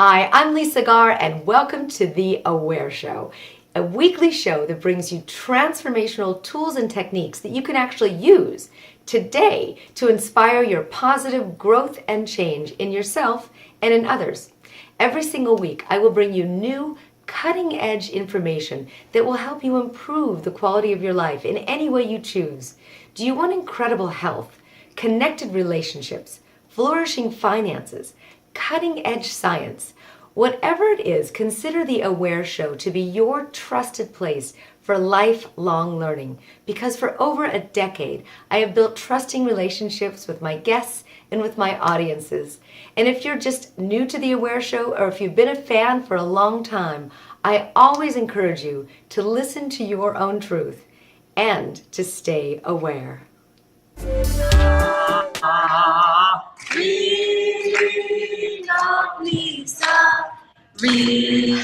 Hi, I'm Lisa Garr, and welcome to The Aware Show, a weekly show that brings you transformational tools and techniques that you can actually use today to inspire your positive growth and change in yourself and in others. Every single week, I will bring you new, cutting-edge information that will help you improve the quality of your life in any way you choose. Do you want incredible health, connected relationships, flourishing finances, cutting-edge science? Whatever it is, consider The Aware Show to be your trusted place for lifelong learning, because for over a decade, I have built trusting relationships with my guests and with my audiences. And if you're just new to The Aware Show, or if you've been a fan for a long time, I always encourage you to listen to your own truth and to stay aware. Really love Lisa. Really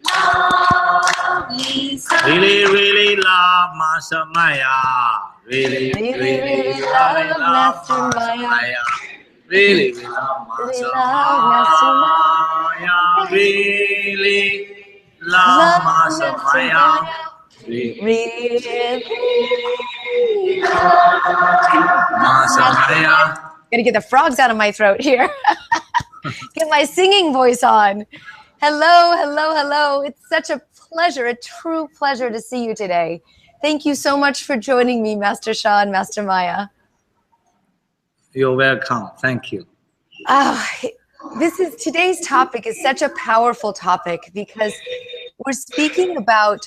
love Lisa. Really love Master Maya. Really love Master Maya. Really love Master Maya. Really love Master Maya. Master Maya. Gotta get the frogs out of my throat here. Get my singing voice on. Hello, hello, hello. It's such a pleasure, a true pleasure to see you today. Thank you so much for joining me, Master Sha and Master Maya. You're welcome. Thank you. Today's topic is such a powerful topic because we're speaking about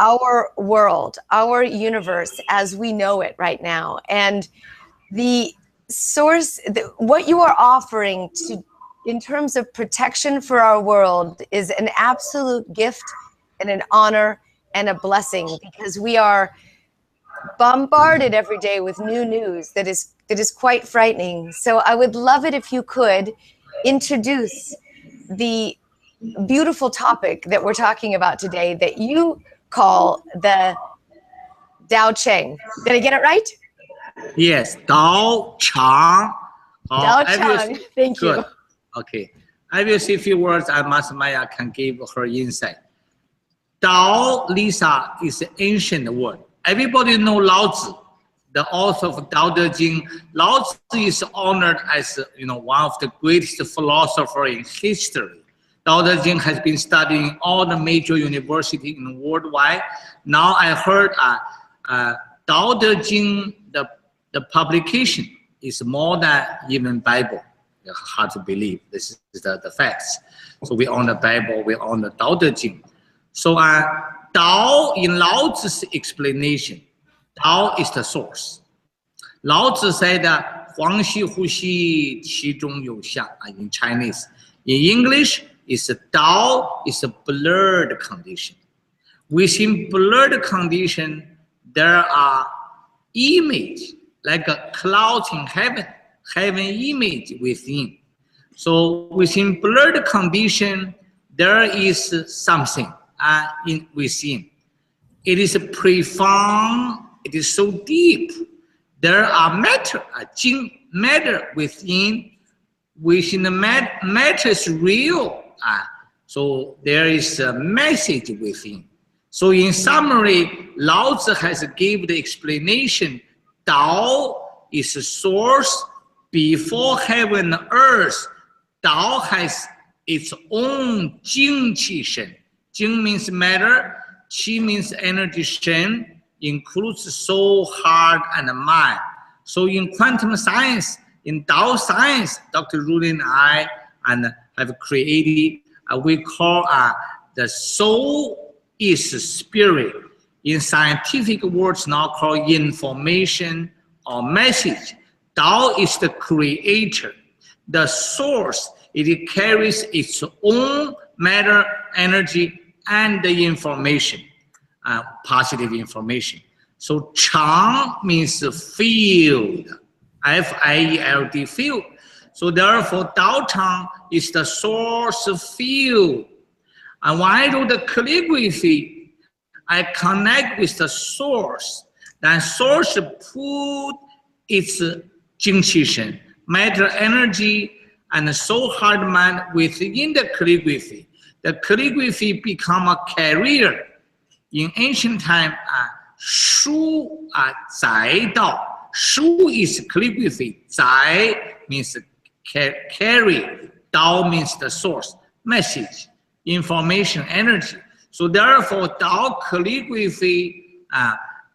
our world, our universe as we know it right now. And the source, what you are offering in terms of protection for our world is an absolute gift and an honor and a blessing, because we are bombarded every day with new news that is quite frightening. So I would love it if you could introduce the beautiful topic that we're talking about today that you call the Dao Chang. Did I get it right? Yes, Dao Chang. Dao Chang. Thank you. Good. Okay. I will say a few words and Master Maya can give her insight. Dao, Lisa, is an ancient word. Everybody know Lao Tzu, the author of Tao Te Ching. Lao Tzu is honored as one of the greatest philosophers in history. Tao Te Ching has been studied in all the major universities in worldwide. Now I heard Tao Te Ching, the publication is more than even Bible. Hard to believe. This is the facts. So we own the Bible, we own the Tao Te Ching. So Tao, in Lao Tzu's explanation, Tao is the source. Lao Tzu said that Huang Xi Hu Xi Qi Zhong You Xiang in Chinese. In English, Tao is a blurred condition. Within blurred condition, there are images like a cloud in heaven, image within. So within blurred condition, there is something within. It is profound. It is so deep. There are matter, matter within. Within the matter is real. So there is a message within. So in summary, Lao Tzu has given the explanation. Tao is a source before heaven and earth. Tao has its own Jing Qi Shen. Jing means matter, Qi means energy, Shen includes soul, heart, and mind. So in quantum science, in Tao science, Dr. Rulin and I have created, we call the soul is spirit. In scientific words now called information or message. Tao is the creator, the source. It carries its own matter, energy, and the information, positive information. So Chang means field, F-I-E-L-D, field. So therefore, Dao Chang is the source field. And when I do the calligraphy, I connect with the source. Then source put its Jing Qi Shen, matter, energy, and the soul heart mind within the calligraphy. The calligraphy become a carrier. In ancient time, 书 载道. 书 is calligraphy. 载 means carry. Dao means the source, message, information, energy. So therefore, Dao calligraphy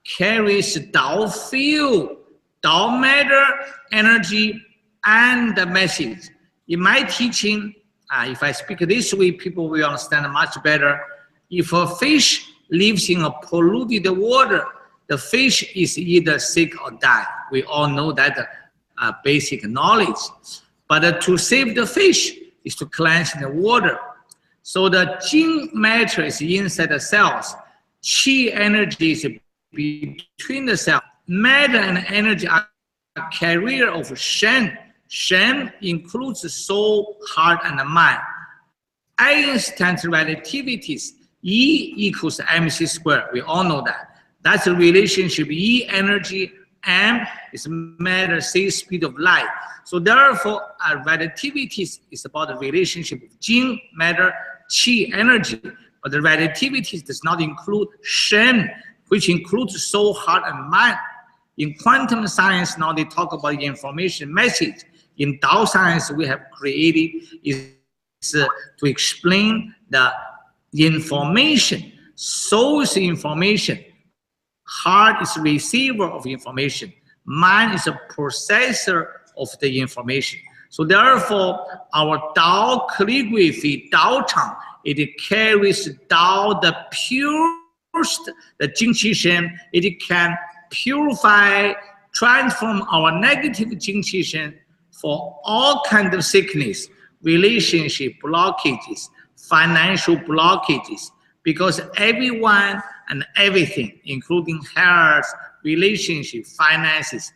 carries Dao field, Dao matter, energy, and the message. In my teaching, if I speak this way, people will understand much better. If a fish lives in a polluted water, the fish is either sick or die. We all know that basic knowledge. But to save the fish is to cleanse the water. So the Jing matter is inside the cells. Qi energy is between the cells. Matter and energy are a carrier of Shen. Shen includes the soul, heart, and the mind. Einstein's relativities, E equals mc squared. We all know that. That's a relationship. E energy, m is matter, c speed of light. So therefore, relativities is about the relationship of Jing, matter, Qi, energy. But the relativities does not include Shen, which includes soul, heart, and mind. In quantum science, now they talk about the information message. In Dao science, we have created is to explain the information. Soul is information. Heart is receiver of information. Mind is a processor of the information. So therefore, our Dao calligraphy, Dao Chang, it carries Dao, the purest, the Jing Qi Shen. It can purify, transform our negative Jing Qi Shen for all kinds of sickness, relationship blockages, financial blockages, because everyone and everything, including health, relationship, finances,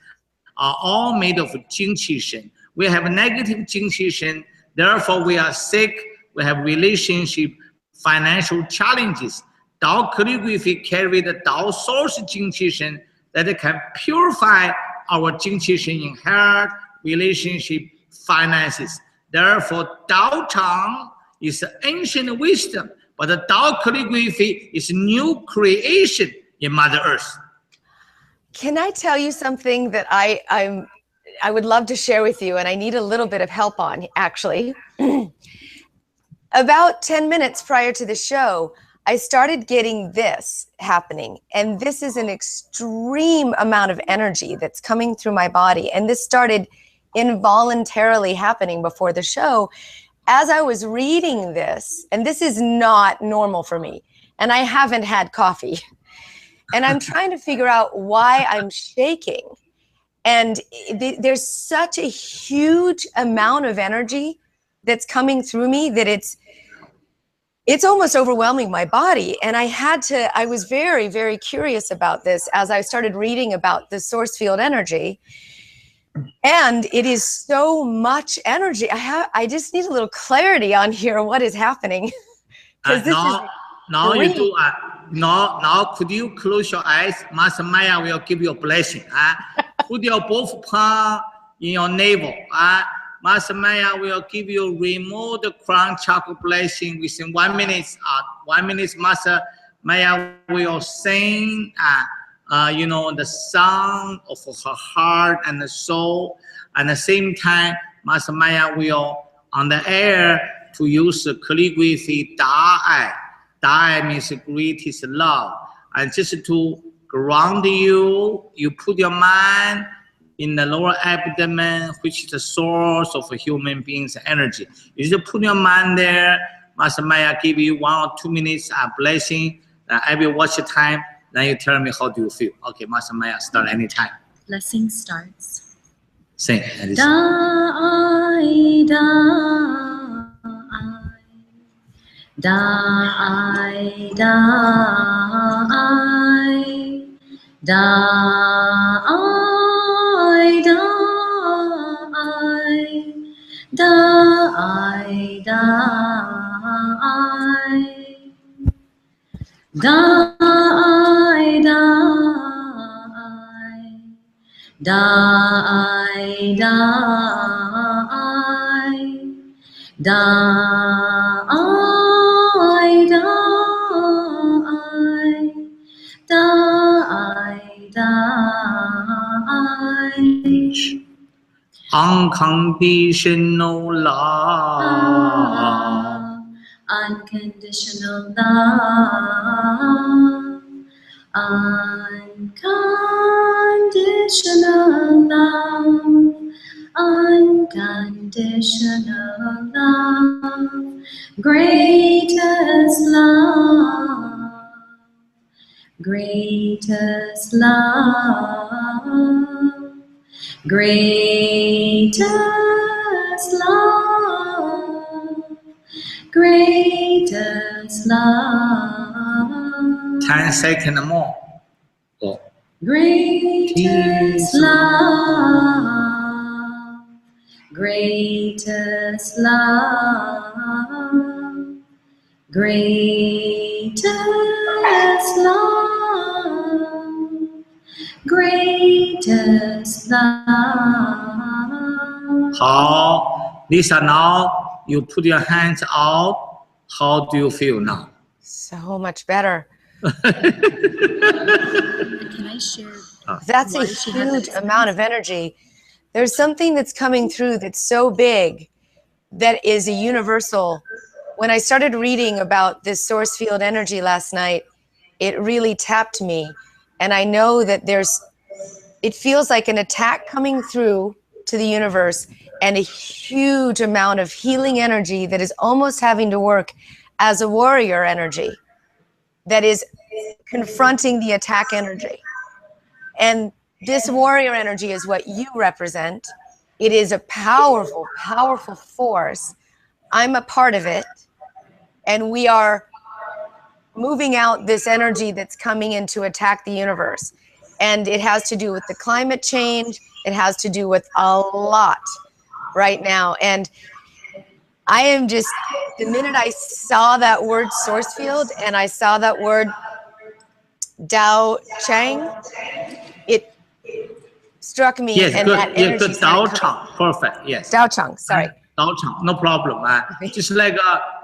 are all made of Jing Qi Shen. We have negative Jing Qi Shen, therefore we are sick, we have relationship, financial challenges. Dao calligraphy carry the Dao source Jing Qi Shen that can purify our Jing Qi Shen in health, relationship, finances. Therefore, Dao Chang is ancient wisdom, but the Dao calligraphy is new creation in Mother Earth. Can I tell you something that I would love to share with you, and I need a little bit of help on, actually. About 10 minutes prior to the show, I started getting this happening, and this is an extreme amount of energy that's coming through my body, and this started involuntarily happening before the show. As I was reading this, and this is not normal for me, and I haven't had coffee, and I'm trying to figure out why I'm shaking. And there's such a huge amount of energy that's coming through me that it's almost overwhelming my body. And I was very, very curious about this as I started reading about the source field energy. And it is so much energy. I just need a little clarity on here, what is happening. Because this is now you do now could you close your eyes? Master Maya will give you a blessing. Put your both palm in your navel. Master Maya will give you remove the crown chakra blessing within 1 minute. 1 minute, Master Maya will sing the song of her heart and the soul. At the same time, Master Maya will on the air to use the calligraphy Da'ai. Da'ai means greatest love. And just to ground you, you put your mind in the lower abdomen, which is the source of a human being's energy. You just put your mind there. Master Maya give you 1 or 2 minutes blessing. I will watch the time. Then you tell me how do you feel. Okay, Master Maya, start anytime. Blessing starts. Sing. Da'ai, da'ai, da'ai, da'ai, da'ai, da'ai, da'ai, da'ai, da'ai, da'ai, da'ai, da'ai, Dai, dai, dai, dai. Unconditional love. Unconditional love. Unconditional love. Unconditional love. Greatest love. Greatest love. Greatest love. Greatest love. 10 seconds more. Go. Greatest love. Greatest love. Greatest love. Greatest love. 好 Lisa, now you put your hands out. How do you feel now? So much better. Can I share? That's a huge amount of energy. There's something that's coming through that's so big that is a universal. When I started reading about this source field energy last night, it really tapped me. And I know that it feels like an attack coming through to the universe and a huge amount of healing energy that is almost having to work as a warrior energy that is confronting the attack energy. And this warrior energy is what you represent. It is a powerful, powerful force. I'm a part of it. And we are moving out this energy that's coming in to attack the universe. And it has to do with the climate change. It has to do with a lot right now. And I am just, the minute I saw that word source field and I saw that word Dao Chang, it struck me. Yes, and good. that Yeah, energy good. Dao Chang. Perfect. Yes. Dao Chang, sorry. Dao Chang, no problem. Just like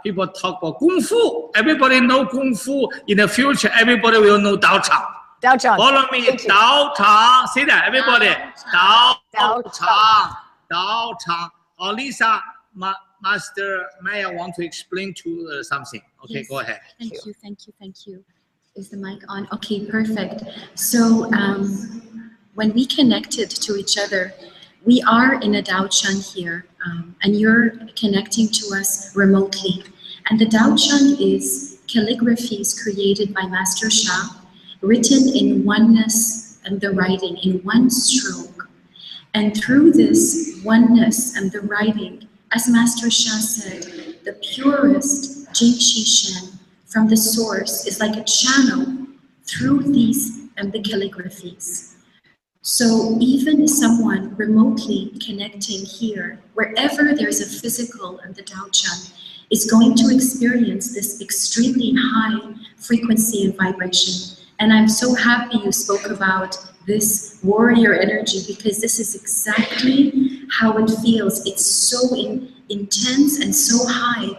people talk about Kung Fu. Everybody know Kung Fu. In the future, everybody will know Dao Chang. Dao Chang. Follow me. Dao Chang. See that, everybody? Dao Chang. Dao Chang. Oh, Lisa, Master Maya want to explain to something. Okay, Yes. go ahead. Thank you, thank you, thank you. Is the mic on? Okay, perfect. So when we connected to each other, we are in a Dao Chang here, and you're connecting to us remotely. And the Dao Chang is calligraphies created by Master Sha, written in oneness and the writing in one stroke. And through this oneness and the writing, as Master Sha said, the purest Jingxi Shen from the source is like a channel through these and the calligraphies. So even someone remotely connecting here, wherever there's a physical and the Dao Chang, is going to experience this extremely high frequency and vibration. And I'm so happy you spoke about this warrior energy, because this is exactly how it feels. It's so intense and so high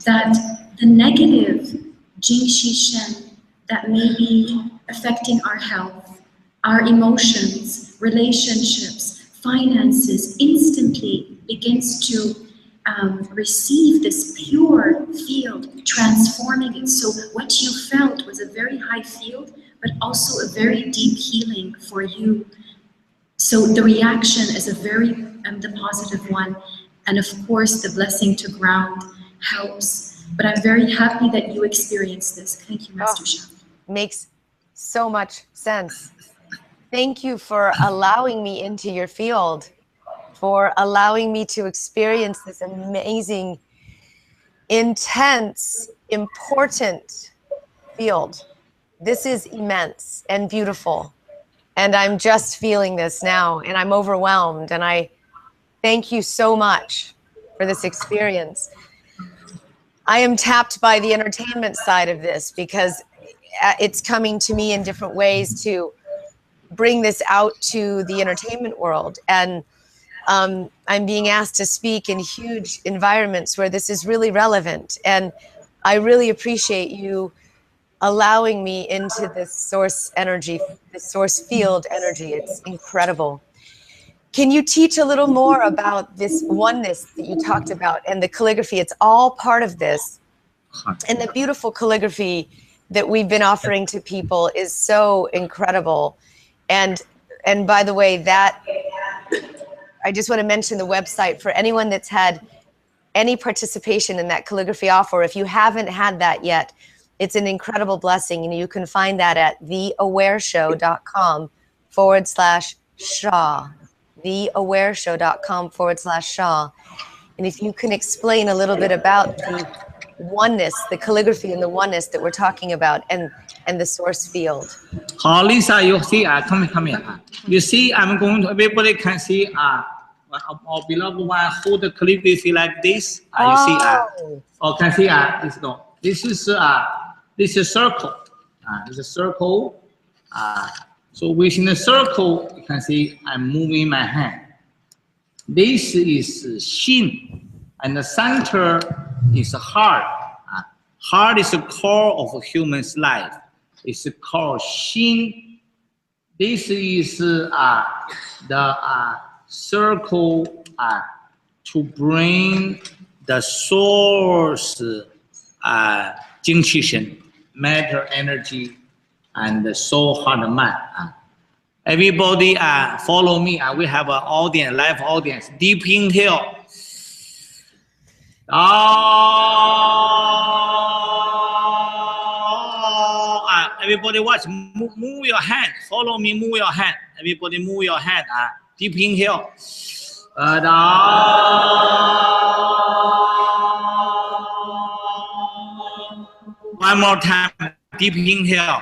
that the negative Jingxi Shen that may be affecting our health, our emotions, relationships, finances, instantly begins to receive this pure field, transforming it. So what you felt was a very high field, but also a very deep healing for you. So the reaction is a very the positive one. And of course, the blessing to ground helps. But I'm very happy that you experienced this. Thank you, Master Sha. Makes so much sense. Thank you for allowing me into your field, for allowing me to experience this amazing, intense, important field. This is immense and beautiful. And I'm just feeling this now, and I'm overwhelmed. And I thank you so much for this experience. I am tapped by the entertainment side of this, because it's coming to me in different ways to bring this out to the entertainment world. And I'm being asked to speak in huge environments where this is really relevant. And I really appreciate you allowing me into this source energy, this source field energy. It's incredible. Can you teach a little more about this oneness that you talked about and the calligraphy? It's all part of this. And the beautiful calligraphy that we've been offering to people is so incredible. And by the way, that I just want to mention the website for anyone that's had any participation in that calligraphy offer. If you haven't had that yet, it's an incredible blessing. And you can find that at theawareshow.com/Shaw. theawareshow.com/Shaw. And if you can explain a little bit about the oneness, the calligraphy and the oneness that we're talking about, and the source field. Lisa, you see, come here. You see, I'm going to, everybody can see, our beloved one hold the calligraphy like this. You see, or can see, this is circle. It's a circle. So within the circle, you can see I'm moving my hand. This is Xin, and the center is heart. Heart is the core of a human's life. It's called Xin. This is the circle to bring the source, 精气神, matter, energy, and the soul, heart, and mind. Everybody follow me. We have an audience, live audience. Deep inhale. Everybody watch. Move your hand. Follow me. Move your hand. Everybody move your hand. Deep inhale. One more time. Deep inhale.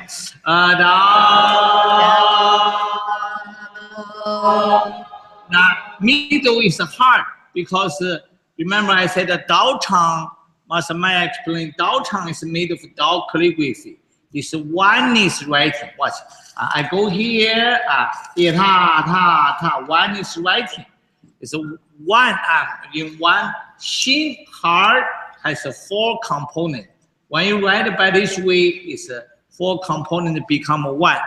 Now, middle is hard because remember I said that Dao Chang, Master Maya explained, Dao Chang is made of Dao calligraphy. This one is writing. Watch. I go here, one is writing. It's one in one. Xin heart has a 4 component. When you write by this way, it's a 4 component become one.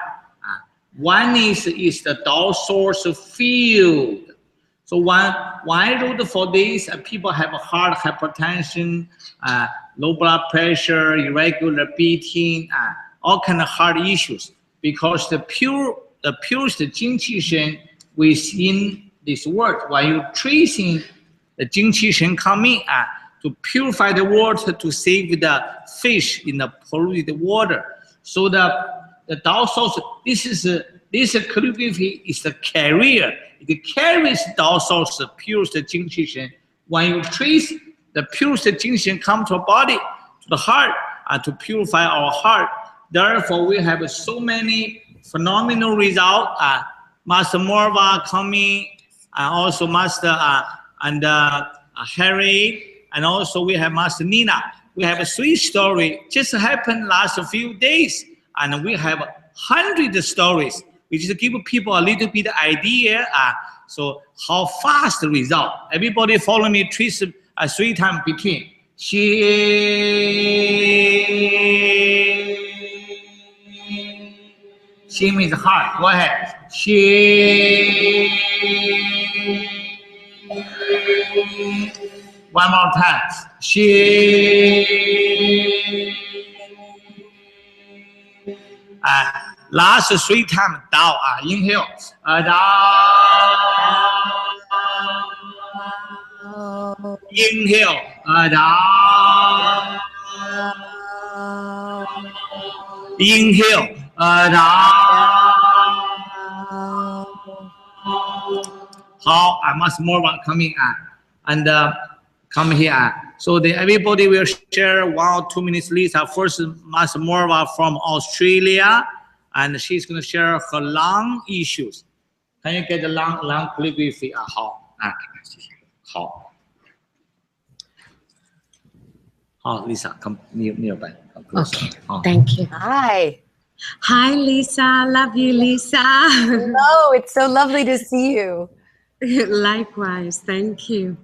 One is the Dao source field. So when I wrote for this, people have heart hypertension, low blood pressure, irregular beating, all kind of heart issues, because the purest 精气神 within this word. While you're tracing the 精气神 coming to purify the water, to save the fish in the polluted water. So the Dao source, this calligraphy is the carrier. It carries Dao source, the purest 精气神. When you trace the purest 精气神 come to our body, to the heart, to purify our heart. Therefore, we have so many phenomenal results. Master Morva coming, also Master and Harry, and also we have Master Nina. We have a sweet story just happened last few days, and we have 100 stories. We just give people a little bit idea. So how fast the result? Everybody follow me. Trace 3 times between. She means heart. Go ahead. She. One more time. She. Last 3 times. Dao. Inhale. Dao. Inhale. Dao. Inhale. How I must more one coming and come here. So everybody will share 1 or 2 minutes. Lisa first, Master Morva from Australia, and she's going to share her lung issues. Can you get the lung calligraphy? How? Lisa, come nearby. Okay, thank you. Hi. Hi, Lisa. Love you, Lisa. Hello. It's so lovely to see you. Likewise, thank you.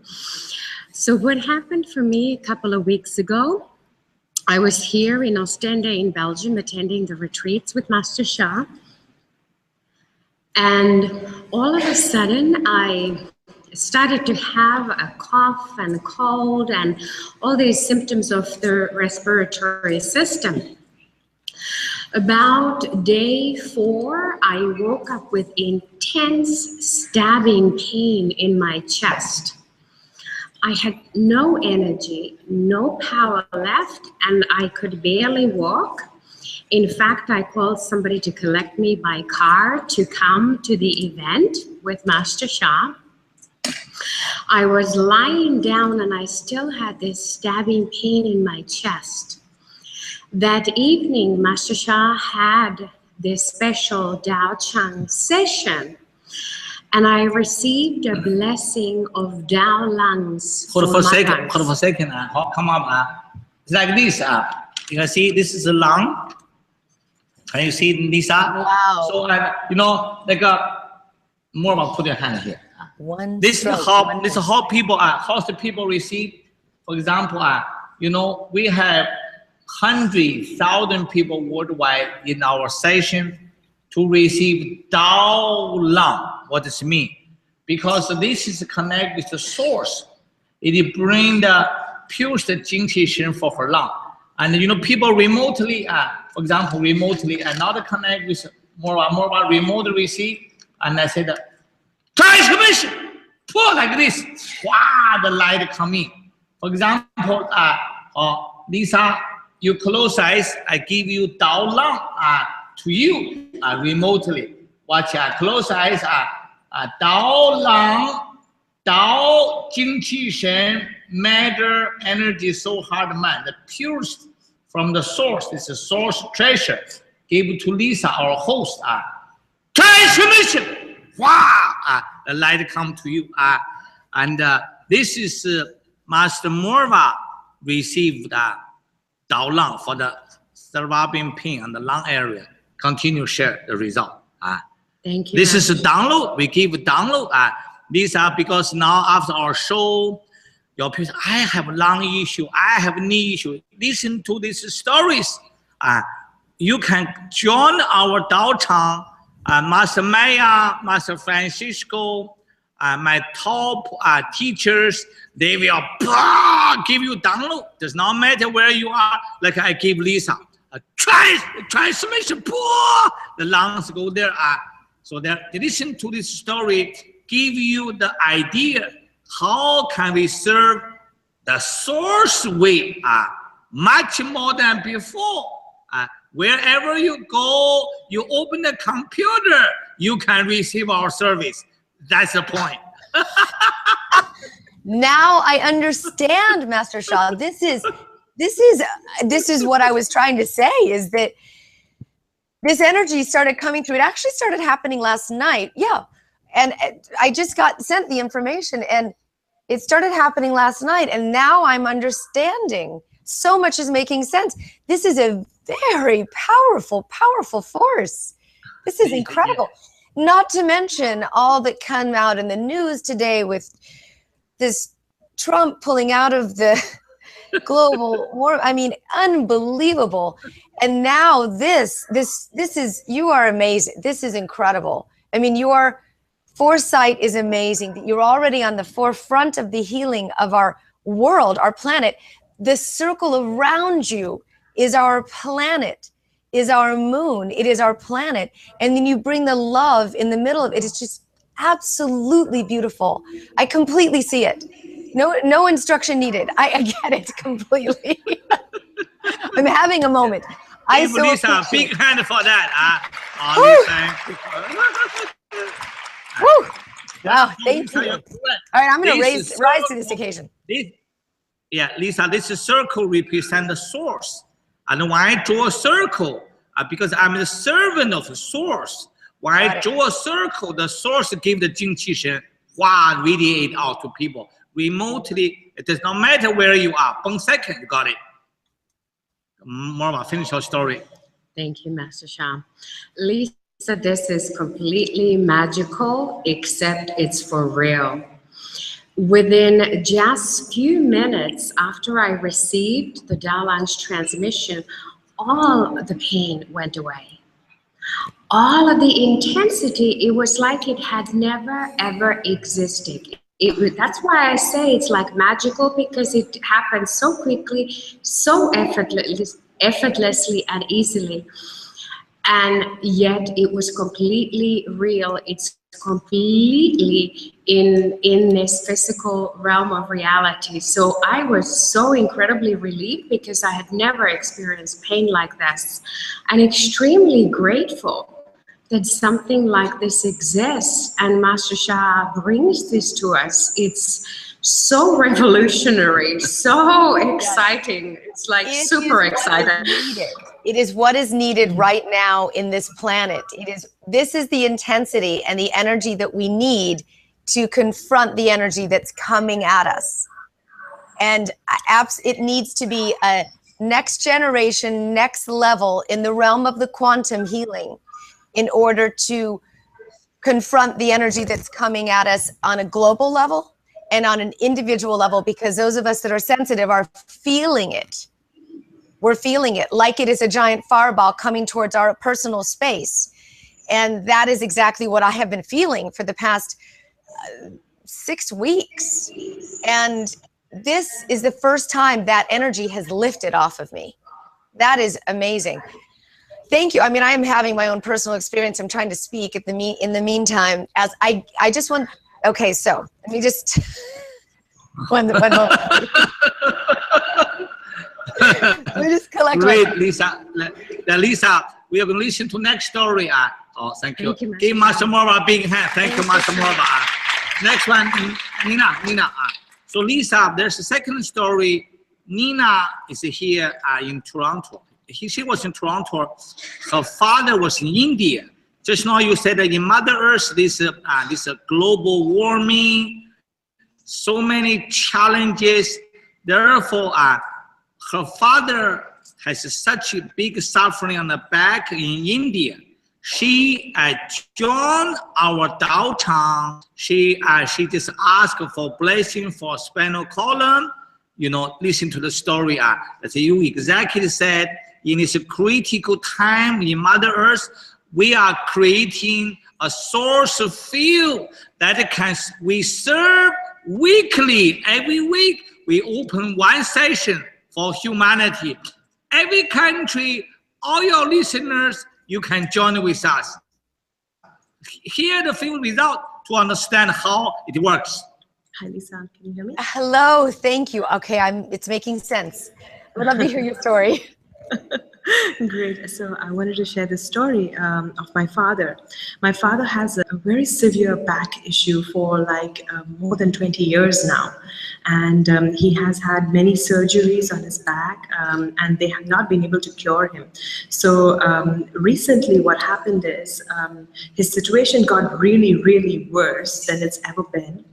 So what happened for me a couple of weeks ago, I was here in Ostende in Belgium attending the retreats with Master Sha. And all of a sudden, I started to have a cough and a cold and all these symptoms of the respiratory system. About day 4, I woke up with intense stabbing pain in my chest. I had no energy, no power left, and I could barely walk. In fact, I called somebody to collect me by car to come to the event with Master Sha. I was lying down and I still had this stabbing pain in my chest. That evening, Master Sha had this special Dao Chang session, and I received a blessing of Dao lungs. Hold for a second. Hold for a second. Come up. It's like this. You can see this is a lung. Can you see Lisa? Wow. So more about put your hand here. This is how people how the people receive. For example, we have 100,000 people worldwide in our session to receive Dao Lang. What does it mean? Because this is connected with the source. It brings the purest Jing Qi Shen for her lung. And people remotely, for example, remotely, another connect with more remote receive, and I said, transmission, pull like this, wow, the light coming. For example, Lisa, you close eyes, I give you Dao Lang to you remotely. Watch close eyes, Dao Lang, Dao Jing Qi Shen, matter, energy, soul, heart, mind, the purest from the source. This is source treasure. Give to Lisa, our host. Transmission. Wow. The light come to you. And this is Master Morva received Dao Lang for the surviving pain and the lung area. Continue share the result. Thank you. This is a download. We give a download. These are because now after our show, your people, I have lung issue, I have knee issue. Listen to these stories. You can join our Dao Chang, Master Maya, Master Francisco, my top teachers. They will give you download. Does not matter where you are. Like I give Lisa a transmission. The lungs go there. So that listen to this story, give you the idea how can we serve the source way much more than before. Wherever you go, you open the computer, you can receive our service. That's the point. Now I understand, Master Sha. This is what I was trying to say, is that this energy started coming through. It actually started happening last night. Yeah. And I just got sent the information and it started happening last night. And now I'm understanding. So much is making sense. This is a very powerful, powerful force. This is incredible. Yeah. Not to mention all that came out in the news today with this Trump pulling out of the global war. I mean, unbelievable. And now this is, you are amazing. This is incredible. I mean, your foresight is amazing. You're already on the forefront of the healing of our world, our planet. The circle around you is our planet, is our moon. It is our planet. And then you bring the love in the middle of it. It's just absolutely beautiful. I completely see it. No instruction needed. I get it completely. I'm having a moment. I so Lisa, big hand for that. Woo! Wow, thank you. All right, I'm going to rise to this occasion. Lisa, this circle represents the source. And when I draw a circle, because I'm the servant of the source, when I draw a circle, the source gives the Jing Qi Shen, radiate out to people. Remotely, it does not matter where you are. 1 second, you got it. Marva, finish your story. Thank you, Master Sha. Lisa, So this is completely magical, except it's for real. Within just few minutes after I received the downline transmission, all the pain went away. All of the intensity, it was like it had never ever existed. That's why I say it's like magical, because it happened so quickly, so effortlessly and easily. And yet it was completely real. It's completely in this physical realm of reality. So I was so incredibly relieved, because I had never experienced pain like this, and extremely grateful that something like this exists and Master Sha brings this to us. It's so revolutionary, so exciting. It's like super exciting. It is what is needed right now in this planet. This is the intensity and the energy that we need to confront the energy that's coming at us. And it needs to be a next generation, next level in the realm of the quantum healing, in order to confront the energy that's coming at us on a global level and on an individual level, because those of us that are sensitive are feeling it. We're feeling it like it is a giant fireball coming towards our personal space. And that is exactly what I have been feeling for the past 6 weeks. And this is the first time that energy has lifted off of me. That is amazing. Thank you. I mean, I am having my own personal experience. I'm trying to speak in the meantime, as I just want, okay, so let me just, one moment. Let me just collect. Great, Lisa. Lisa, we are going to listen to next story. Oh, thank you. Give Master Morva a big hand. Thank you, Master Morva. Next one, Nina. So Lisa, there's a second story. Nina is here in Toronto. She was in Toronto. Her father was in India. Just now you said that in Mother Earth, this global warming, so many challenges. Therefore, her father has such a big suffering on the back in India. She joined our Dao Chang. She just asked for blessing for spinal column. You know, listen to the story. As you exactly said, in this critical time in Mother Earth, we are creating a source of field that we serve weekly. Every week, we open one session for humanity. Every country, all your listeners, you can join with us. Hear the field result to understand how it works. Hi, Lisa. Can you hear me? Hello. Thank you. Okay, it's making sense. I'd love to hear your story. Great. So I wanted to share the story of my father. My father has a very severe back issue for like more than 20 years now. And he has had many surgeries on his back and they have not been able to cure him. So recently what happened is his situation got really, really worse than it's ever been,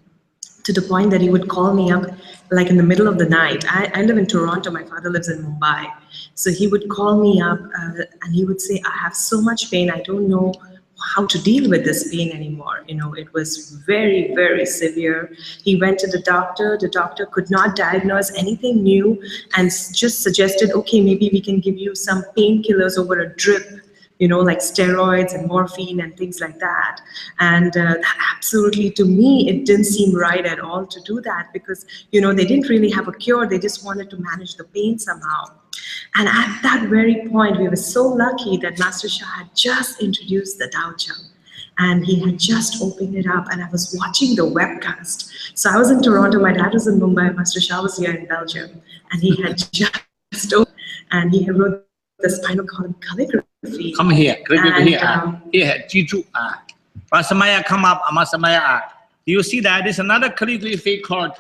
to the point that he would call me up like in the middle of the night. I live in Toronto, my father lives in Mumbai. So he would call me up and he would say, I have so much pain, I don't know how to deal with this pain anymore. You know, it was very, very severe. He went to the doctor could not diagnose anything new and just suggested, okay, maybe we can give you some painkillers over a drip, you know, like steroids and morphine and things like that. And absolutely, to me, it didn't seem right at all to do that, because, you know, they didn't really have a cure. They just wanted to manage the pain somehow. And at that very point, we were so lucky that Master Sha had just introduced the Dao Chang. And he had just opened it up, and I was watching the webcast. So I was in Toronto, my dad was in Mumbai, Master Sha was here in Belgium. And he had just opened, and he had wrote the spinal column calligraphy. Come here, here, Jiju. Master Maya, come up, Master Maya. Do you see that? There's another calligraphy called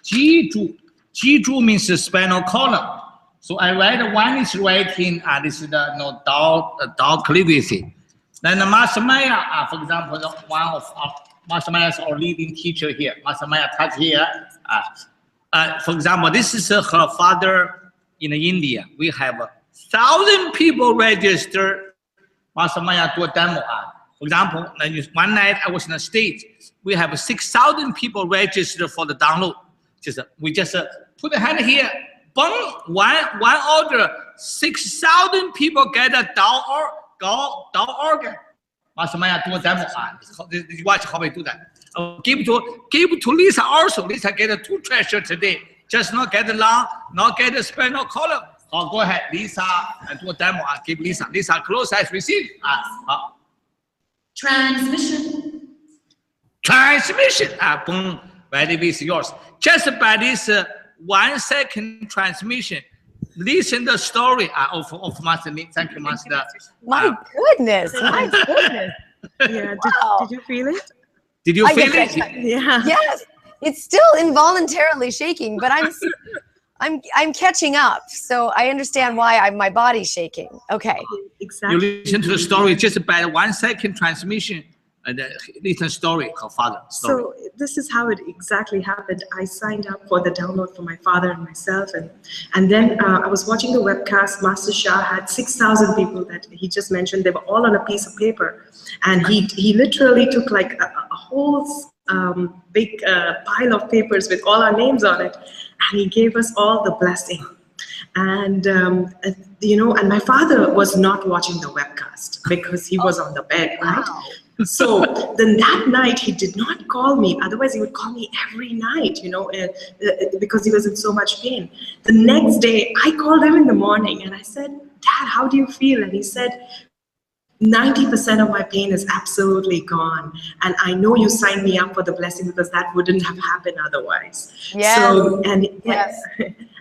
Jiju. Jiju means spinal column. So I read one is writing, this is the Dao calligraphy. Then the Master Maya, for example, one of Master Maya is our leading teacher here. Master Maya touch here. For example, this is her father in India. We have 1,000 people registered. Master Maya do a demo. For example, one night I was in the States. We have 6,000 people registered for the download. We just put the hand here, boom, one order, 6,000 people get a Dao organ. Master Maya do a demo. You watch how we do that. Give to Lisa also. Lisa get 2 treasure today. Just not get long, not get a spinal column. Go ahead, Lisa, and do a demo. Give Lisa. Lisa, close eyes, receive. Transmission. Boom. Very is yours. Just by this 1 second transmission, listen the story of Master Lee. Thank you, Master. My goodness. Yeah, did you feel it? Did you feel it? Yeah. Yes, it's still involuntarily shaking, but I'm catching up, so I understand why my body's shaking. Okay. Exactly. You listen to the story just by 1 second transmission, and listen story of father. Story. So this is how it exactly happened. I signed up for the download for my father and myself, and then I was watching the webcast. Master Shah had 6,000 people that he just mentioned. They were all on a piece of paper, and he literally took like a whole big pile of papers with all our names on it, and he gave us all the blessing. And and my father was not watching the webcast because he was on the bed, right? Wow. So then that night he did not call me. Otherwise he would call me every night, because he was in so much pain. The next day I called him in the morning and I said, "Dad, how do you feel?" And he said, 90% of my pain is absolutely gone. And I know you signed me up for the blessing because that wouldn't have happened otherwise. Yes. So, Yes.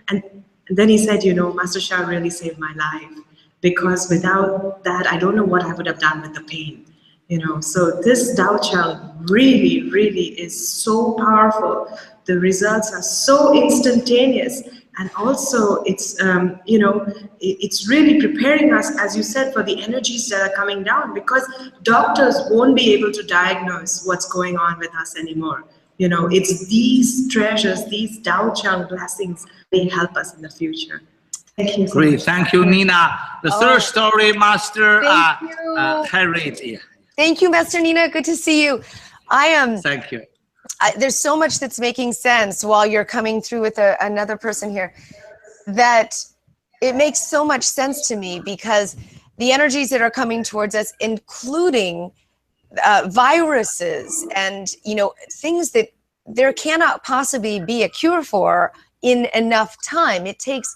and then he said, Master Shah really saved my life, because without that, I don't know what I would have done with the pain. So this Dao Chang really, really is so powerful. The results are so instantaneous. And also it's, it's really preparing us, as you said, for the energies that are coming down, because doctors won't be able to diagnose what's going on with us anymore. It's these treasures, these Dao Chang blessings, they help us in the future. Thank you. Great. Thank you, Nina. The third story, Master Thank Harriet. Thank you, Master Nina. Good to see you. Thank you. There's so much that's making sense while you're coming through with another person here, that it makes so much sense to me, because the energies that are coming towards us, including viruses and things that there cannot possibly be a cure for in enough time. It takes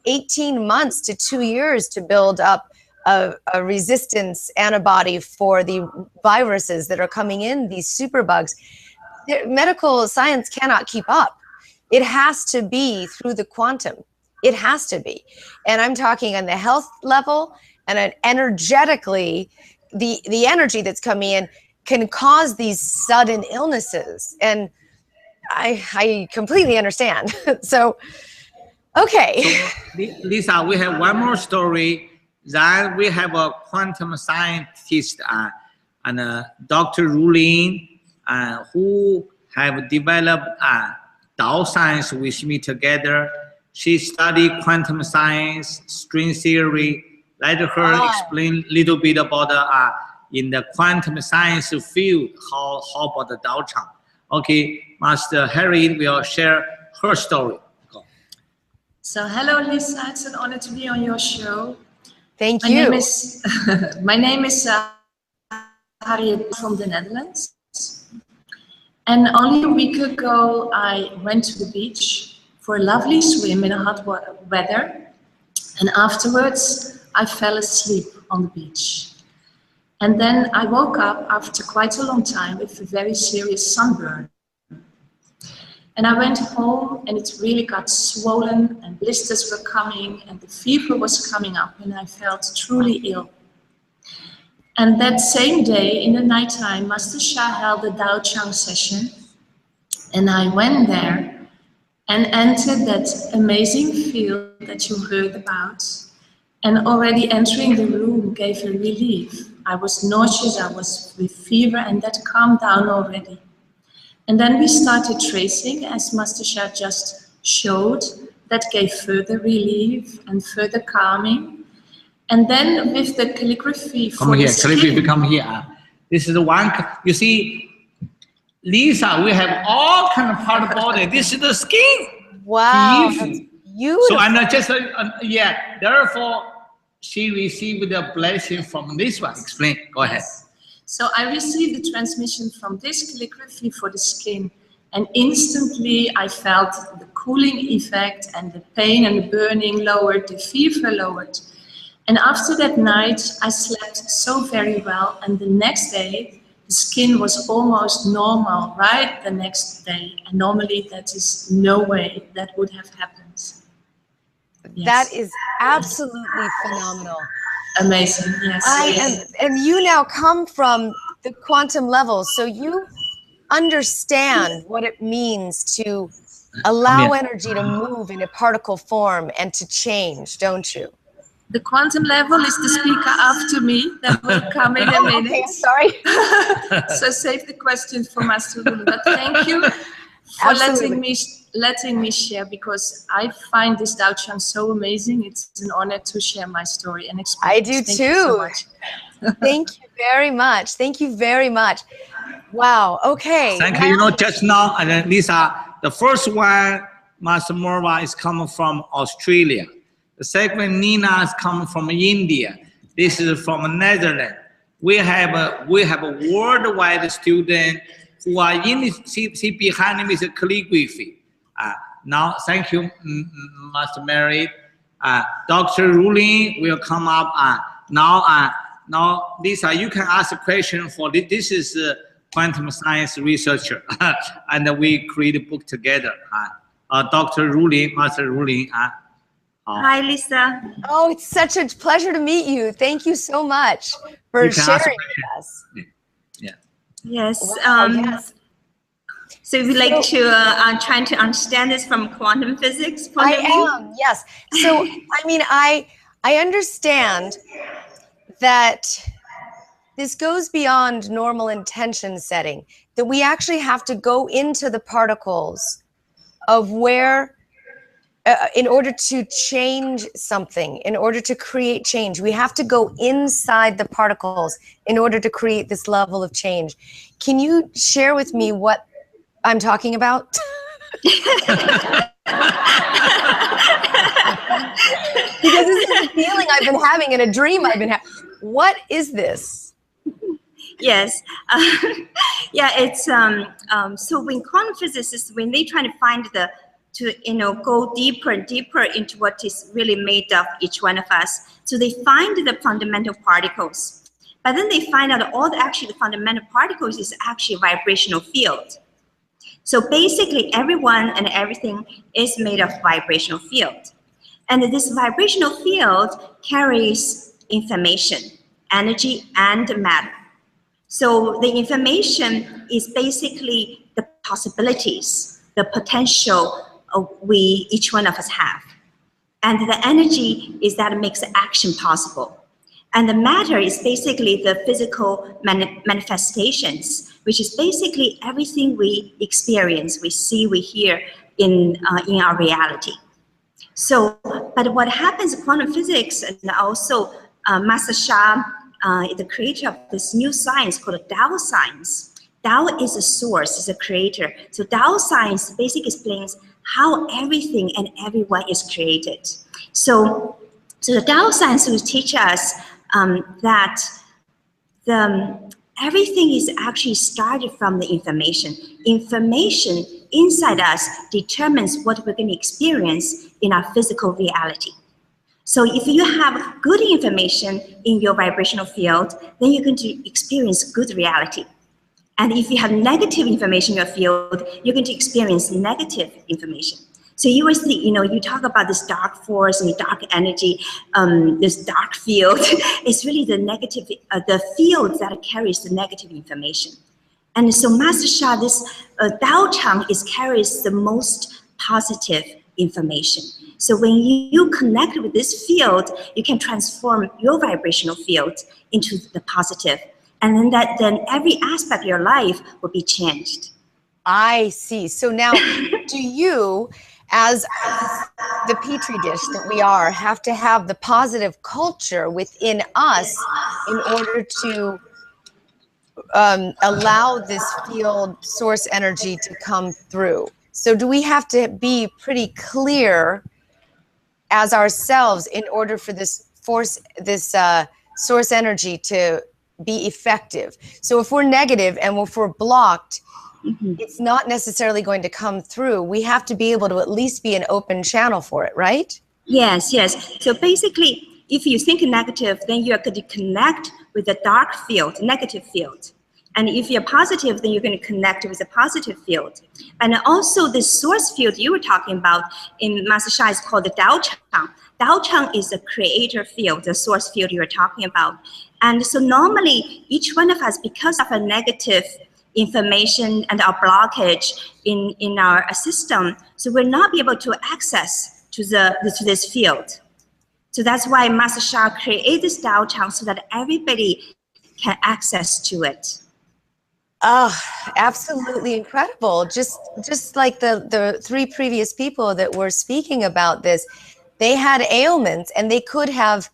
18 months to 2 years to build up a resistance antibody for the viruses that are coming in, these superbugs. Medical science cannot keep up. It has to be through the quantum. It has to be. And I'm talking on the health level and energetically, the energy that's coming in can cause these sudden illnesses. And I completely understand. So, okay. So, Lisa, we have one more story. Then we have a quantum scientist and Dr. Rulin, who have developed Dao science with me together. She studied quantum science, string theory. Let her explain a little bit about in the quantum science field, how about the Dao Chang. Okay, Master Harry will share her story. Go. So hello, Lisa. It's an honor to be on your show. Thank you. My name is Harriet from the Netherlands. And only a week ago, I went to the beach for a lovely swim in a hot weather. And afterwards, I fell asleep on the beach. And then I woke up after quite a long time with a very serious sunburn. And I went home and it really got swollen and blisters were coming and the fever was coming up and I felt truly ill. And that same day in the nighttime, Master Shah held a Dao Chang session and I went there and entered that amazing field that you heard about. And already entering the room gave a relief. I was nauseous, I was with fever, and that calmed down already. And then we started tracing, as Master Shah just showed. That gave further relief and further calming. And then with the calligraphy for Come here, the calligraphy, skin, come here. This is the one, you see, Lisa, we have all kind of part of the body. This is the skin. Wow, that's So beautiful. I'm not just, yeah, therefore, she received the blessing from this one. Explain, go ahead. so I received the transmission from this calligraphy for the skin, and instantly I felt the cooling effect, and the pain and the burning lowered, the fever lowered. And after that night, I slept so very well, and the next day, the skin was almost normal, right the next day. And normally that is no way that would have happened. Yes. That is absolutely phenomenal. Amazing, yes. And you now come from the quantum level, so you understand what it means to allow energy to move in a particle form and to change, don't you? The quantum level is the speaker after me that will come in a minute. Okay, I'm sorry. So save the question for Master Lulu. But thank you for letting me share, because I find this Dao Chang so amazing. It's an honor to share my story and experience. I do Thank too. you so much. Thank you very much. Thank you very much. Wow. Okay. Thank you. You know, just now, and then Lisa, the first one, Master Morva, is coming from Australia. The second, Nina, is coming from India. This is from Netherlands. We have a worldwide student who are in this. See behind me is a calligraphy. Now, thank you, Master Mary. Dr. Rulin will come up. Now, Lisa, you can ask a question for this. This is a quantum science researcher, and we create a book together. Dr. Rulin, Master Rulin. Hi, Lisa. Oh, it's such a pleasure to meet you. Thank you so much for sharing with us. Yeah. Yes. Wow, yes. So we like to trying to understand this from quantum physics point of view. Yes. So I mean, I understand that this goes beyond normal intention setting, that we actually have to go into the particles of where, in order to change something, in order to create change, we have to go inside the particles in order to create this level of change. Can you share with me what I'm talking about? Because this is a feeling I've been having and a dream I've been having. What is this? Yes. Yeah, it's so when quantum physicists, when they try to find go deeper and deeper into what is really made of each one of us, so they find the fundamental particles, but then they find out that the fundamental particles is actually a vibrational field. So basically everyone and everything is made of vibrational field, and this vibrational field carries information, energy, and matter. So the information is basically the possibilities, the potential each one of us have. And the energy is that makes action possible. And the matter is basically the physical manifestations, which is basically everything we experience, we see, we hear in our reality. So, but what happens in quantum physics, and also Master Sha, the creator of this new science called Tao science. Tao is a source, is a creator. So Tao science basically explains how everything and everyone is created. So the Tao science will teach us that everything is actually started from the information. Information inside us determines what we're going to experience in our physical reality. So if you have good information in your vibrational field, then you're going to experience good reality. And if you have negative information in your field, you're going to experience negative information. So you will see, you talk about this dark force and dark energy, this dark field. It's really the negative, the field that carries the negative information. And so Master Sha, this Dao Chang carries the most positive information. So when you connect with this field, you can transform your vibrational field into the positive. And then every aspect of your life will be changed. I see. So now, do you, as the petri dish that we are, have to have the positive culture within us in order to allow this field source energy to come through. So do we have to be pretty clear as ourselves in order for this source energy to be effective? So if we're negative and if we're blocked, it's not necessarily going to come through. We have to be able to at least be an open channel for it, right? Yes, yes. So basically, if you think negative, then you're going to connect with the dark field, negative field. And if you're positive, then you're going to connect with a positive field. And also the source field you were talking about in Master Sha is called the Dao Chang. Dao Chang is the creator field, the source field you were talking about. And so normally, each one of us, because of a negative information and our blockage in our system, so we'll not be able to access to this field. So that's why Master Sha created this Dao Chang so that everybody can access to it. Oh, absolutely incredible. Just like the three previous people that were speaking about this, they had ailments and they could have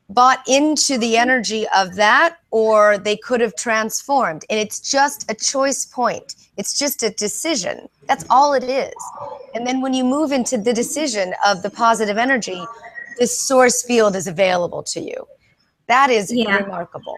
bought into the energy of that, or they could have transformed. And it's just a choice point. It's just a decision. That's all it is. And then when you move into the decision of the positive energy, this source field is available to you. That is remarkable.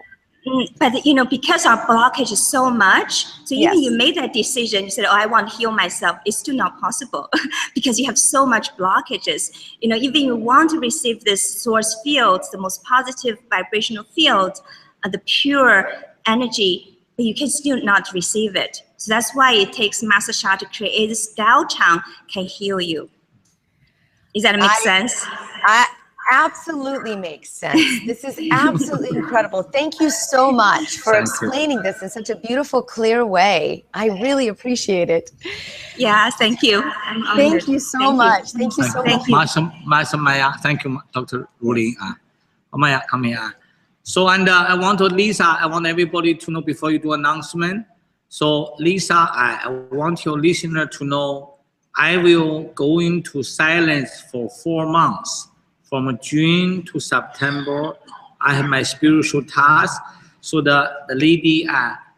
But you know, because our blockage is so much, so even you made that decision, you said, "Oh, I want to heal myself." It's still not possible because you have so much blockages. You know, even you want to receive this source field, the most positive vibrational field, the pure energy, but you can still not receive it. So that's why it takes Master Sha to create this Dao Chang can heal you. Does that make sense? Absolutely makes sense. This is absolutely incredible. Thank you so much for explaining this in such a beautiful, clear way. I really appreciate it. Yeah, thank you. Thank you so much. Thank you so much. Master Maya, thank you, Dr. Ruling. Maya, come here. So, and I want to, Lisa, I want everybody to know before you do announcement. So, Lisa, I want your listener to know I will go into silence for 4 months. From June to September, I have my spiritual task. So the lady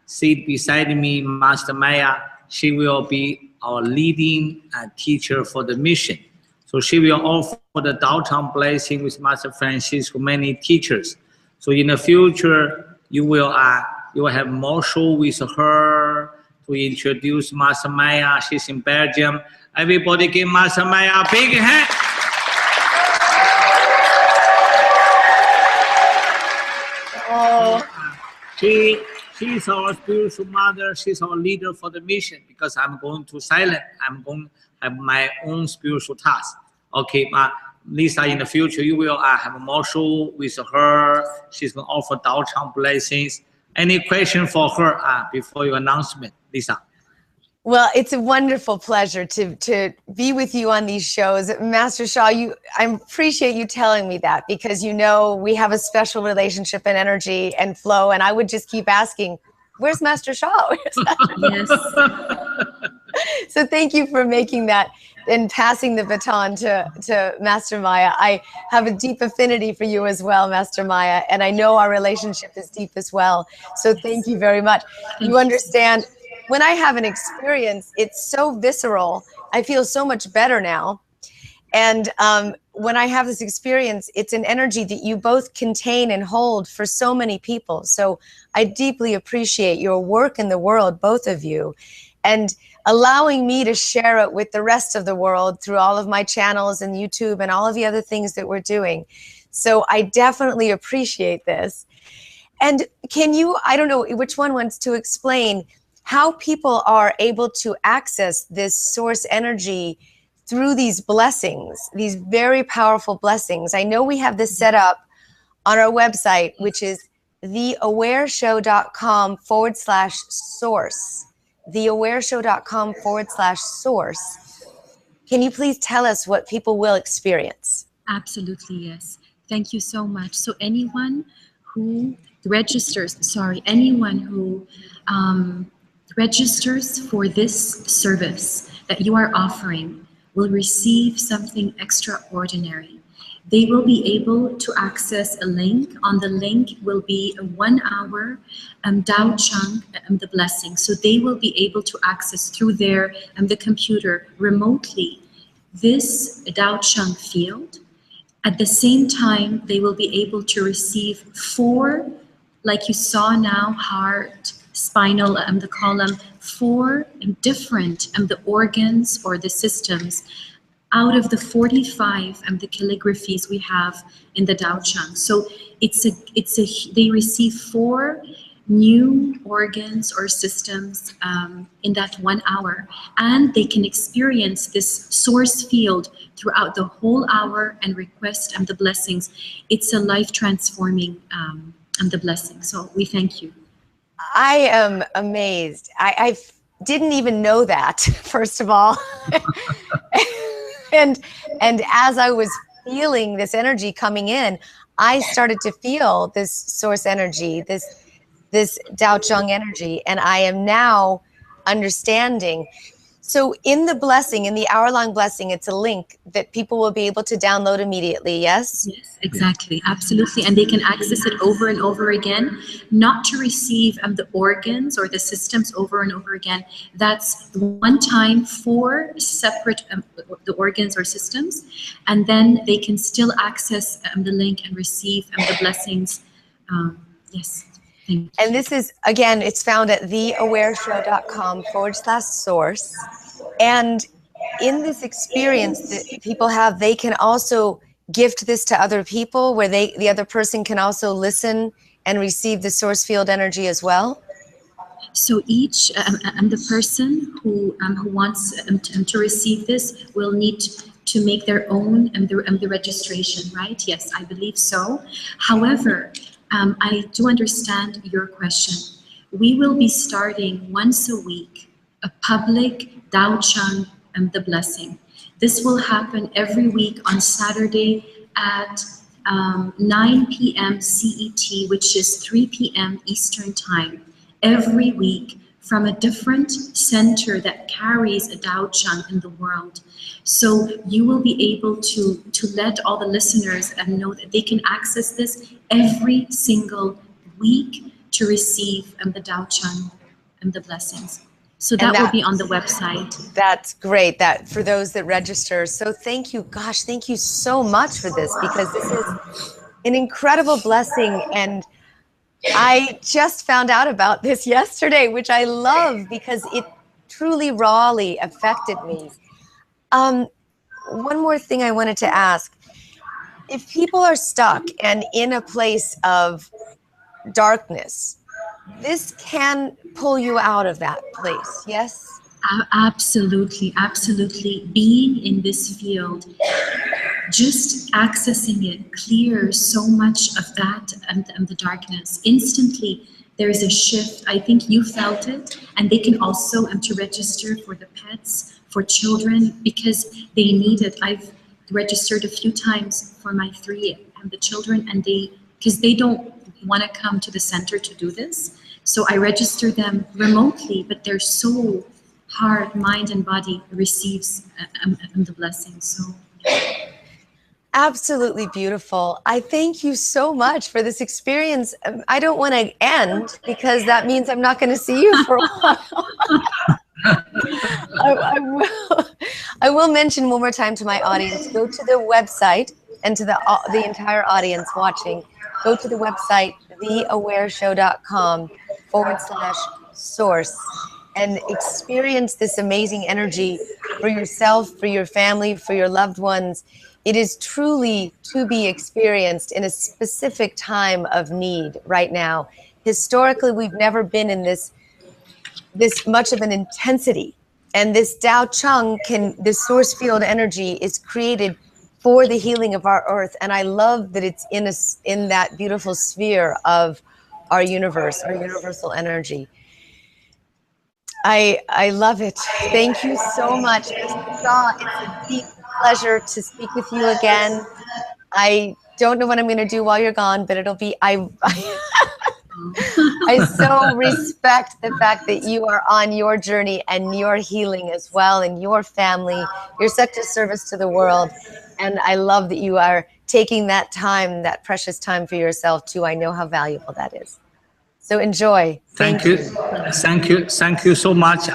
sit beside me, Master Maya, she will be our leading teacher for the mission. So she will offer the Dao Chang blessing with Master Francisco, many teachers. So in the future, you will have more show with her to introduce Master Maya. She's in Belgium. Everybody give Master Maya a big hand. She's our spiritual mother. She's our leader for the mission because I'm going to silent. I'm going to have my own spiritual task. Okay, Lisa, in the future, you will have more show with her. She's going to offer Dao Chang blessings. Any question for her before your announcement, Lisa? Well, it's a wonderful pleasure to be with you on these shows. Master Sha, I appreciate you telling me that because, you know, we have a special relationship and energy and flow. And I would just keep asking, where's Master Sha? Yes. So thank you for making that and passing the baton to Master Maya. I have a deep affinity for you as well, Master Maya. And I know our relationship is deep as well. So thank you very much. You understand, when I have an experience, it's so visceral. I feel so much better now. And when I have this experience, it's an energy that you both contain and hold for so many people. So I deeply appreciate your work in the world, both of you, and allowing me to share it with the rest of the world through all of my channels and YouTube and all of the other things that we're doing. So I definitely appreciate this. And can you, I don't know which one wants to explain how people are able to access this source energy through these blessings, these very powerful blessings. I know we have this set up on our website, which is theawareshow.com/source. theawareshow.com/source. Can you please tell us what people will experience? Absolutely, yes. Thank you so much. So anyone who registers for this service that you are offering will receive something extraordinary. They will be able to access a link. On the link will be a 1 hour Tao Chang, the blessing. So they will be able to access through their the computer remotely this Tao Chang field. At the same time, they will be able to receive 4, like you saw now, heart, spinal, the column, 4 different the organs or the systems out of the 45 the calligraphies we have in the Tao Chang. So they receive 4 new organs or systems in that 1 hour, and they can experience this source field throughout the whole hour and request the blessings. It's a life transforming the blessing. So we thank you. I am amazed. I didn't even know that, first of all. and as I was feeling this energy coming in, I started to feel this source energy, this Tao Chang energy, and I am now understanding. So in the blessing, in the hour-long blessing, it's a link that people will be able to download immediately, yes? Yes, exactly, absolutely. And they can access it over and over again, not to receive the organs or the systems over and over again. That's one time, 4 separate the organs or systems, and then they can still access the link and receive the blessings. Yes. And this is, again, it's found at theawareshow.com/source. And in this experience that people have, they can also gift this to other people where the other person can also listen and receive the source field energy as well. So each the person who wants to receive this will need to make their own the registration, right? Yes, I believe so. However, I do understand your question. We will be starting once a week a public Tao Chang the blessing. This will happen every week on Saturday at 9 p.m. CET, which is 3 p.m. Eastern Time, every week from a different center that carries a Tao Chang in the world. So you will be able to let all the listeners know that they can access this every single week to receive the Tao Chang and the blessings. So that will be on the website. That's great, that for those that register. So thank you, gosh, thank you so much for this, because this is an incredible blessing. And I just found out about this yesterday, which I love because it truly rawly affected me. One more thing I wanted to ask. If people are stuck and in a place of darkness, this can pull you out of that place, yes? Absolutely, absolutely. Being in this field, just accessing it clears so much of that and the darkness. Instantly, there is a shift. I think you felt it, and they can also to register for the pets, for children, because they need it. I've registered a few times for my 3 the children, and because they don't want to come to the center to do this. So I register them remotely, but their soul, heart, mind, and body receives the blessing. So. Absolutely beautiful. I thank you so much for this experience. I don't want to end because that means I'm not going to see you for a while. I will mention one more time to my audience, go to the website, and to the entire audience watching, go to the website, theawareshow.com/source, and experience this amazing energy for yourself, for your family, for your loved ones. It is truly to be experienced in a specific time of need right now. Historically, we've never been in this much of an intensity. And this Tao Chang this source field energy is created for the healing of our earth. And I love that it's in that beautiful sphere of our universe, our universal energy. I love it. Thank you so much. Mr. Shaw, it's a deep pleasure to speak with you again. I don't know what I'm going to do while you're gone, but it'll be, I so respect the fact that you are on your journey and your healing as well, and your family. You're such a service to the world. And I love that you are taking that time, that precious time for yourself too. I know how valuable that is. So enjoy. Thank you. Thank you so much.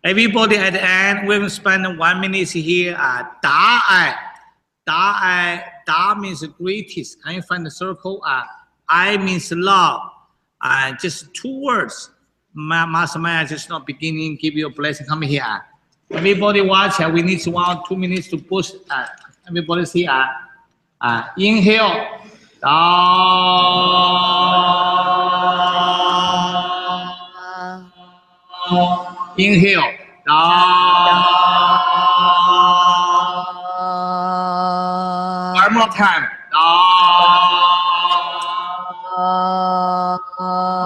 Everybody at the end, we will spend 1 minute here. Da means greatest. Can you find the circle? I means love. Just 2 words. Master Maya just not beginning, give you a blessing. Come here. Everybody watch. We need 1 or 2 minutes to push. Everybody see. Inhale. Da. Inhale. Da. One more time. Da.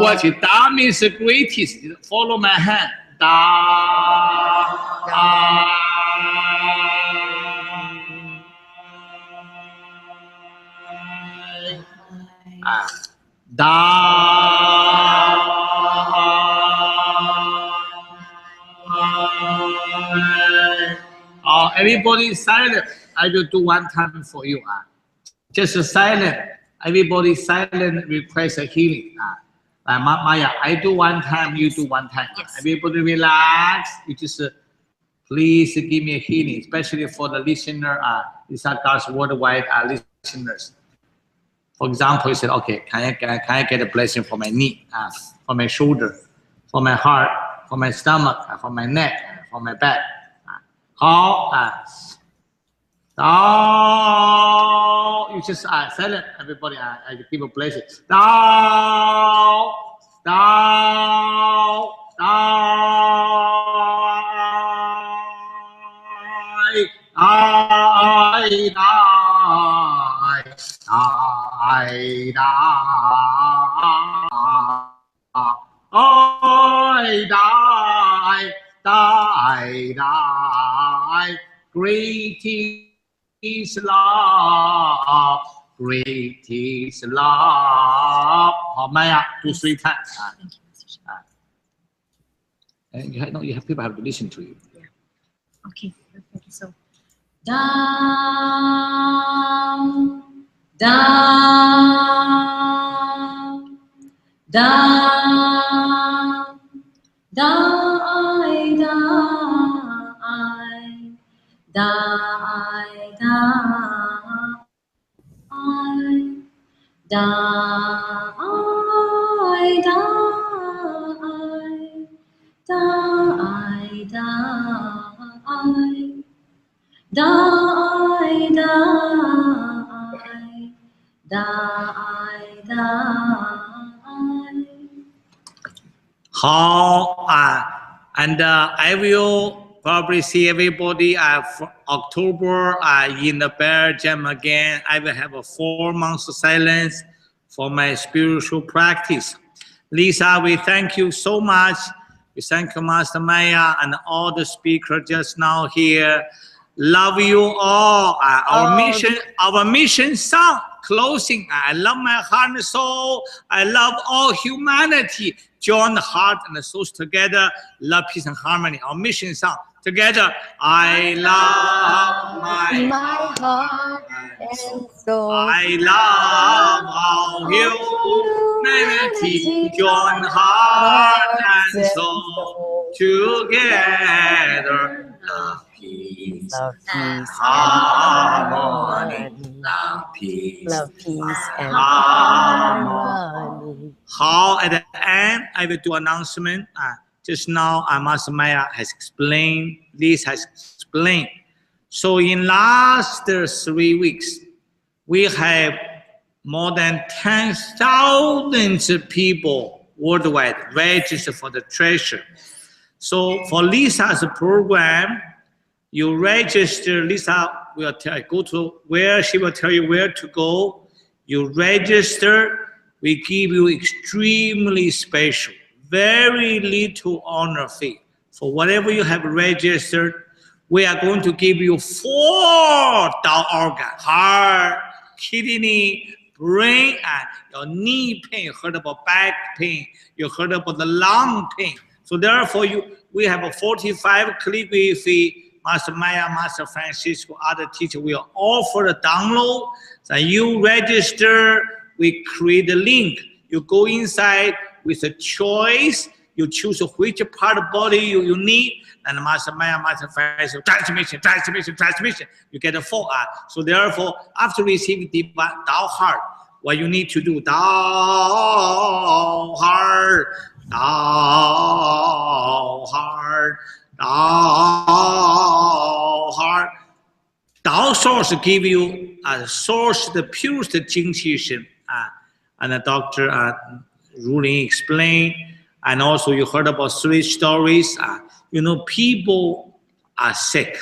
Watch it. Da means the greatest. Follow my hand. Da. Da. Everybody silent. I will do 1 time for you. Just silent. Everybody silent. Request a healing. Maya, I do 1 time. You do 1 time. Yes. Everybody relax. You just please give me a healing, especially for the listener. These are God's worldwide listeners. For example, you said, okay, can I get a blessing for my knee, for my shoulder, for my heart, for my stomach, for my neck, for my back? How? Down. You just silent. Everybody, I give a blessing. Down, down, Greatest love, greatest love. 好慢呀 ，do 3 times. And you have people have to listen to you. Yeah. Okay, perfect. So down, down, down, die, die, die, die, die, die, die, die, die, die. 好 and I will probably see everybody for October in the Belgium again. I will have a 4 months of silence for my spiritual practice. Lisa, we thank you so much. We thank you, Master Maya, and all the speakers just now here. Love you all. Our mission song closing. I love my heart and soul. I love all humanity. Join the heart and the souls together. Love, peace, and harmony. Our mission song together. I love my heart and soul. I love all humanity. Join heart and soul together. Love, peace, and harmony. Love, peace, and harmony. How at the end, I will do announcement. Just now, Master Maya has explained, Liz has explained. So in last 3 weeks, we have more than 10,000 people worldwide registered for the treasure. So for Lisa's program, you register. Lisa will go to where she will tell you where to go. You register. We give you extremely special, very little honor fee for whatever you have registered. We are going to give you 4 organ: heart, kidney, brain and your knee pain. You heard about back pain. You heard about the lung pain. So therefore, we have a 45 calligraphy. Master Maya, Master Francisco, other teacher will offer a download. So you register. We create a link. You go inside with a choice. You choose which part of body you need. And Master Maya, Master Francisco, transmission. You get a 4 hours. So therefore, after receiving the Dao heart, what you need to do, Dao heart, Dao heart, Dao heart. Dao source give you a source, the purest Jing Qi Shen. And the doctor Ruling explained. And also you heard about 3 stories. People are sick.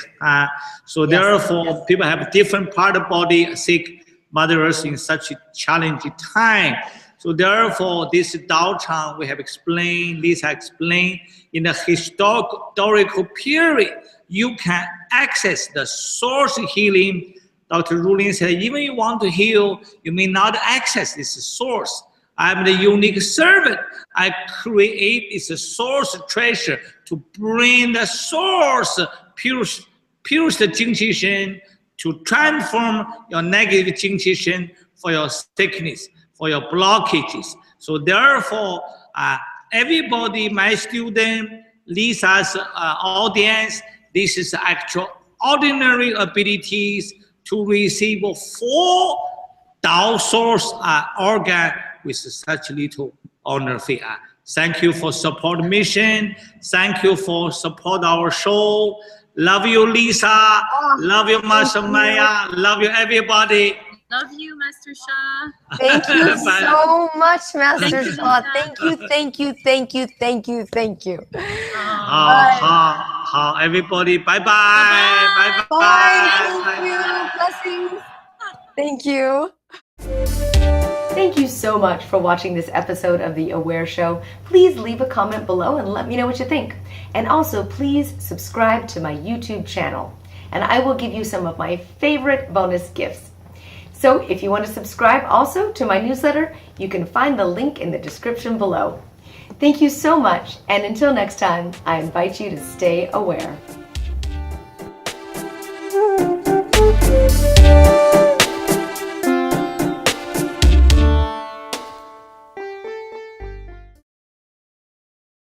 So therefore, people have different part of body sick, Mother Earth in such a challenging time. So therefore, this Dao Chang we have explained, Lisa explained, in the historical period, you can access the source healing. Dr. Ruling said, even you want to heal, you may not access this source. I'm the unique servant. I create this source treasure to bring the source, purest Jing Qi Shen, to transform your negative Jing Qi Shen for your sickness, for your blockages. So therefore, everybody, my student, Lisa's audience, this is actual ordinary abilities to receive 4 Dao source organ with such little honor fee. Thank you for support mission. Thank you for support our show. Love you, Lisa. Love you, Master Maya. Love you, everybody. Love you, Master Sha. Thank you so much, Master Sha. Thank you. Everybody, bye-bye. Bye. Bye-bye. Thank you. Blessings. Thank you. Thank you so much for watching this episode of The Aware Show. Please leave a comment below and let me know what you think. And also, please subscribe to my YouTube channel, and I will give you some of my favorite bonus gifts. So if you want to subscribe also to my newsletter, you can find the link in the description below. Thank you so much, and until next time, I invite you to stay aware.